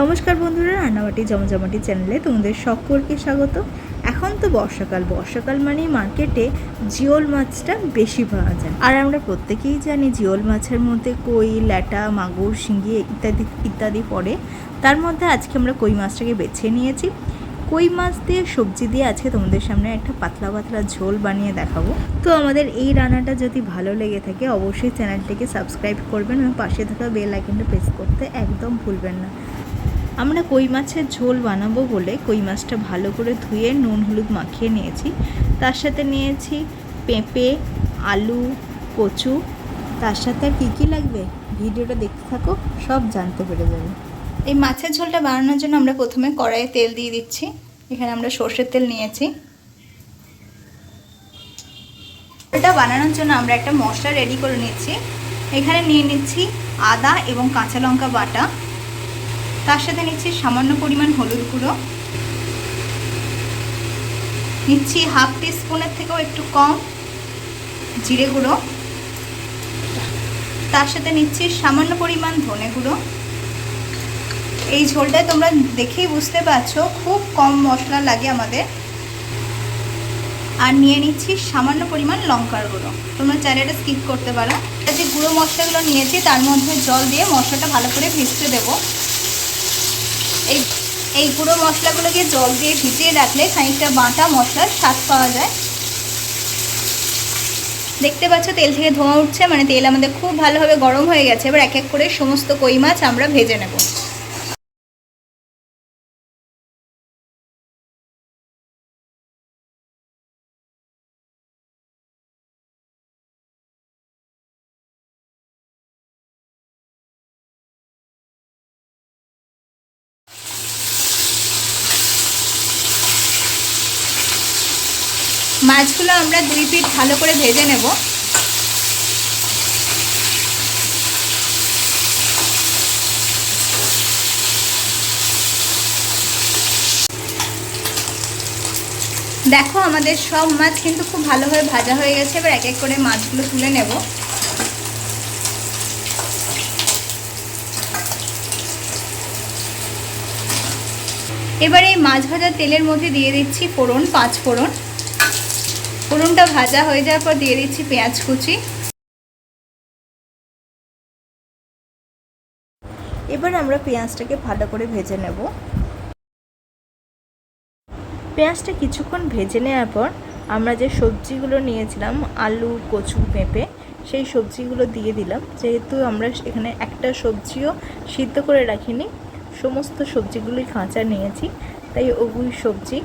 নমস্কার বন্ধুরা, রান্নাবাটি জমজমাটি চ্যানেলে তোমাদের সকলকে স্বাগত। এখন তো বর্ষাকাল মানেই মার্কেটে জিওল মাছটা বেশি পাওয়া যায়। আর আমরা প্রত্যেকেই জানি জিওল মাছের মধ্যে কই, ল্যাটা, মাগুর, শিঙ্গি ইত্যাদি ইত্যাদি পড়ে। তার মধ্যে আজকে আমরা কই মাছটাকে বেছে নিয়েছি। কই মাছ দিয়ে সবজি দিয়ে আজকে তোমাদের সামনে একটা পাতলা পাতলা ঝোল বানিয়ে দেখাবো। তো আমাদের এই রান্নাটা যদি ভালো লেগে থাকে অবশ্যই চ্যানেলটিকে সাবস্ক্রাইব করবেন এবং পাশে থাকা বেল আইকনটা প্রেস করতে একদম ভুলবেন না। আমরা কই মাছের ঝোল বানাবো বলে কই মাছটা ভালো করে ধুয়ে নুন হলুদ মাখিয়ে নিয়েছি। তার সাথে নিয়েছি পেঁপে, আলু, কচু। তার সাথে আর কী লাগবে ভিডিওটা দেখতে থাকো, সব জানতে পেরে যাবে। এই মাছের ঝোলটা বানানোর জন্য আমরা প্রথমে কড়াইয়ে তেল দিয়ে দিচ্ছি। এখানে আমরা সর্ষের তেল নিয়েছি। ঝোলটা বানানোর জন্য আমরা একটা মশলা রেডি করে নিচ্ছি। এখানে নিয়ে নিচ্ছি আদা এবং কাঁচা লঙ্কা বাটা, তার সাথে নিচ্ছি সামান্য পরিমাণ হলুদ গুঁড়ো, নিচ্ছি হাফ টিস্পুনের থেকেও একটু কম জিরে গুঁড়ো, তার সাথে নিচ্ছি সামান্য পরিমাণ ধনে গুঁড়ো। এই ঝোলটায় তোমরা দেখেই বুঝতে পারছো খুব কম মশলা লাগে আমাদের। আর নিয়ে নিচ্ছি সামান্য পরিমাণ লঙ্কার গুঁড়ো, তোমরা চাইলে এটা স্কিপ করতে পারো। যে গুঁড়ো মশলাগুলো নিয়েছি তার মধ্যে জল দিয়ে মশলাটা ভালো করে ভিজতে দেবো। এই গুঁড়ো মশলাগুলোকে জল দিয়ে ভিজিয়ে রাখলে খানিকটা বাটা মশলার স্বাদ পাওয়া যায়। দেখতে পাচ্ছ তেল থেকে ধোঁয়া উঠছে, মানে তেল আমাদের খুব ভালোভাবে গরম হয়ে গেছে। এবার এক এক করে সমস্ত কই মাছ আমরা ভেজে নেব। মাছগুলো আমরা 2 পিঠ ভালো করে ভেজে নেব। দেখো আমাদের সব মাছ কিন্তু খুব ভালোভাবে ভাজা হয়ে গেছে। এবার এক এক করে মাছগুলো তুলে নেব। এবার এই মাছ ভাজা তেলের মধ্যে দিয়ে দিচ্ছি ফোড়ন, 5 ফোড়ন। ফোড়নটা ভাজা হয়ে যাওয়ার পর দিয়ে দিচ্ছি পেঁয়াজ কুচি। এবার আমরা পেঁয়াজটাকে ভালো করে ভেজে নেব। পেঁয়াজটা কিছুক্ষণ ভেজে নেওয়ার পর আমরা যে সবজিগুলো নিয়েছিলাম আলু, কচু, পেঁপে, সেই সবজিগুলো দিয়ে দিলাম। যেহেতু আমরা এখানে একটা সবজিও সিদ্ধ করে রাখিনি, সমস্ত সবজিগুলোই কাঁচা নিয়েছি, তাই ওই সবজি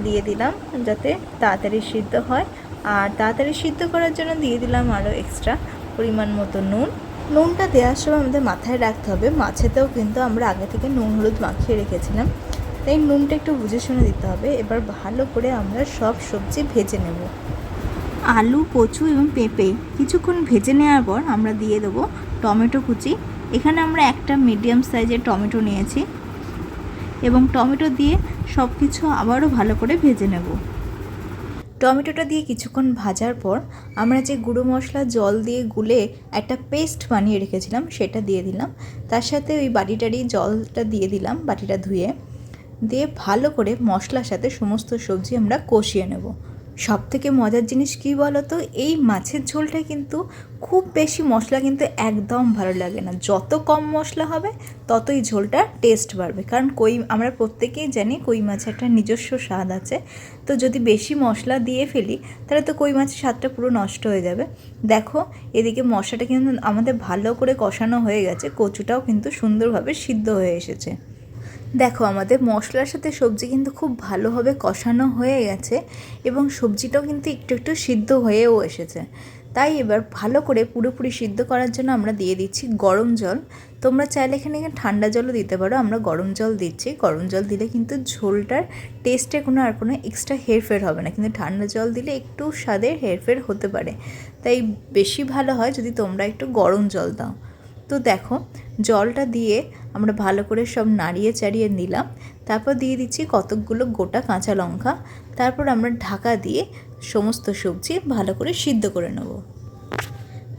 দিয়ে দিলাম যাতে তাড়াতাড়ি সিদ্ধ হয়। আর তাড়াতাড়ি সিদ্ধ করার জন্য দিয়ে দিলাম আরও এক্সট্রা পরিমাণ মতো নুন। নুনটা দেওয়ার সময় আমাদের মাথায় রাখতে হবে মাছেতেও কিন্তু আমরা আগে থেকে নুন হলুদ মাখিয়ে রেখেছিলাম, তাই নুনটা একটু বুঝে শুনে দিতে হবে। এবার ভালো করে আমরা সব সবজি ভেজে নেব। আলু, কচু এবং পেঁপে কিছুক্ষণ ভেজে নেওয়ার পর আমরা দিয়ে দেবো টমেটো কুচি। এখানে আমরা একটা মিডিয়াম সাইজের টমেটো নিয়েছি এবং টমেটো দিয়ে সব কিছু আবারও ভালো করে ভেজে নেব। টমেটোটা দিয়ে কিছুক্ষণ ভাজার পর আমরা যে গুঁড়ো মশলা জল দিয়ে গুলে একটা পেস্ট বানিয়ে রেখেছিলাম সেটা দিয়ে দিলাম। তার সাথে ওই বাটিটারই জলটা দিয়ে দিলাম, বাটিটা ধুয়ে দিয়ে ভালো করে মশলার সাথে সমস্ত সবজি আমরা কষিয়ে নেব। সবথেকে মজার জিনিস কী বলো তো, এই মাছের ঝোলটা কিন্তু খুব বেশি মশলা কিন্তু একদম ভালো লাগে না। যত কম মশলা হবে ততই ঝোলটা টেস্ট বাড়বে, কারণ আমরা প্রত্যেকেই জানি কই মাছের একটা নিজস্ব স্বাদ আছে। তো যদি বেশি মশলা দিয়ে ফেলি তাহলে তো কই মাছের স্বাদটা পুরো নষ্ট হয়ে যাবে। দেখো এদিকে মশলাটা কিন্তু আমাদের ভালো করে কষানো হয়ে গেছে, কচুটাও কিন্তু সুন্দরভাবে সিদ্ধ হয়ে এসেছে। দেখো আমাদের মশলার সাথে সবজি কিন্তু খুব ভালোভাবে কষানো হয়ে গেছে এবং সবজিটাও কিন্তু একটু একটু সিদ্ধ হয়েও এসেছে। তাই এবার ভালো করে পুরোপুরি সিদ্ধ করার জন্য আমরা দিয়ে দিচ্ছি গরম জল। তোমরা চাইলে এখানে ঠান্ডা জলও দিতে পারো, আমরা গরম জল দিচ্ছি। গরম জল দিলে কিন্তু ঝোলটার টেস্টে কোনো এক্সট্রা হেরফের হবে না, কিন্তু ঠান্ডা জল দিলে একটু স্বাদের হেরফের হতে পারে। তাই বেশি ভালো হয় যদি তোমরা একটু গরম জল দাও। তো দেখো জলটা দিয়ে আমরা ভালো করে সব নাড়িয়ে চাড়িয়ে নিলাম। তারপর দিয়ে দিচ্ছি কতকগুলো গোটা কাঁচা লঙ্কা। তারপর আমরা ঢাকা দিয়ে সমস্ত সবজি ভালো করে সিদ্ধ করে নেব।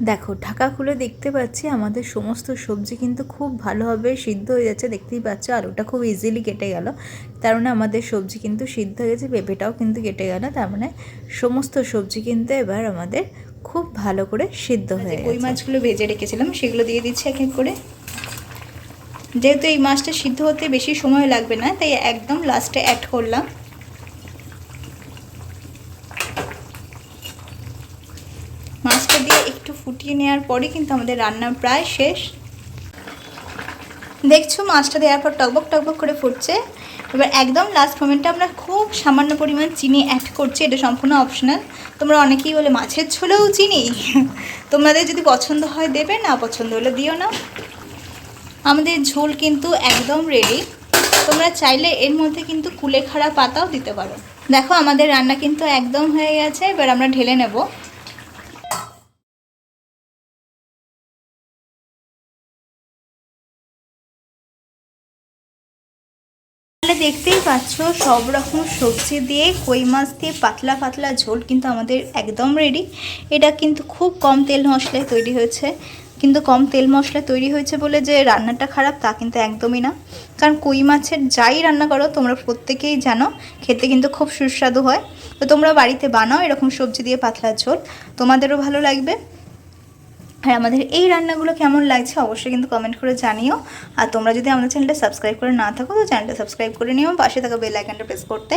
দেখো ঢাকা খুলে দেখতে পাচ্ছি আমাদের সমস্ত সবজি কিন্তু খুব ভালোভাবে সিদ্ধ হয়ে যাচ্ছে। দেখতেই পাচ্ছ আলুটা খুব ইজিলি কেটে গেল, তার মানে আমাদের সবজি কিন্তু সিদ্ধ হয়ে গেছে, পেঁপেটাও কিন্তু কেটে গেল, তার মানে সমস্ত সবজি কিন্তু এবার আমাদের খুব ভালো করে সিদ্ধ হয়ে গেছে। কই মাছগুলো ভেজে রেখেছিলাম সেগুলো দিয়ে দিচ্ছি এক এক করে। যেহেতু এই মাছটা সিদ্ধ হতে বেশি সময় লাগবে না, তাই একদম লাস্টে অ্যাড করলাম। মাছটা দিয়ে একটু ফুটিয়ে নেওয়ার পরে কিন্তু আমাদের রান্না প্রায় শেষ। দেখছো মাছটা দেওয়ার পর টকবক টকবক করে ফুটছে। এবার একদম লাস্ট মোমেন্টে আমরা খুব সামান্য পরিমাণ চিনি অ্যাড করছি, এটা সম্পূর্ণ অপশনাল। তোমরা অনেকেই বলে মাছের ঝোলেও চিনি, তোমাদের যদি পছন্দ হয় দেবে, না পছন্দ হলে দিও না। আমাদের ঝোল কিন্তু একদম রেডি। তোমরা চাইলে এর মধ্যে কিন্তু কুলেখাড়া পাতাও দিতে পারো। দেখো আমাদের রান্না কিন্তু একদম হয়ে গেছে, এবার আমরা ঢেলে নেব। তাহলে দেখতেই পাচ্ছ সব রকম সবজি দিয়ে কই মাছ দিয়ে পাতলা পাতলা ঝোল কিন্তু আমাদের একদম রেডি। এটা কিন্তু খুব কম তেল মশলায় তৈরি হয়েছে, কিন্তু কম তেল মশলায় তৈরি হয়েছে বলে যে রান্নাটা খারাপ তা কিন্তু একদমই না। কারণ কই মাছের যাই রান্না করো তোমরা প্রত্যেকেই জানো খেতে কিন্তু খুব সুস্বাদু হয়। তো তোমরা বাড়িতে বানাও এরকম সবজি দিয়ে পাতলা ঝোল, তোমাদেরও ভালো লাগবে। আর আমাদের এই রান্নাগুলো কেমন লাগছে অবশ্যই কিন্তু কমেন্ট করে জানিও। আর তোমরা যদি আমাদের চ্যানেলটা সাবস্ক্রাইব করে না থাকো তো চ্যানেলটা সাবস্ক্রাইব করে নিও, পাশে থাকা বেল আইকনটা প্রেস করতে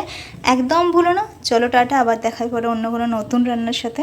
একদম ভুলো না। চলো টাটা, আবার দেখা করে অন্য কোনো নতুন রান্নার সাথে।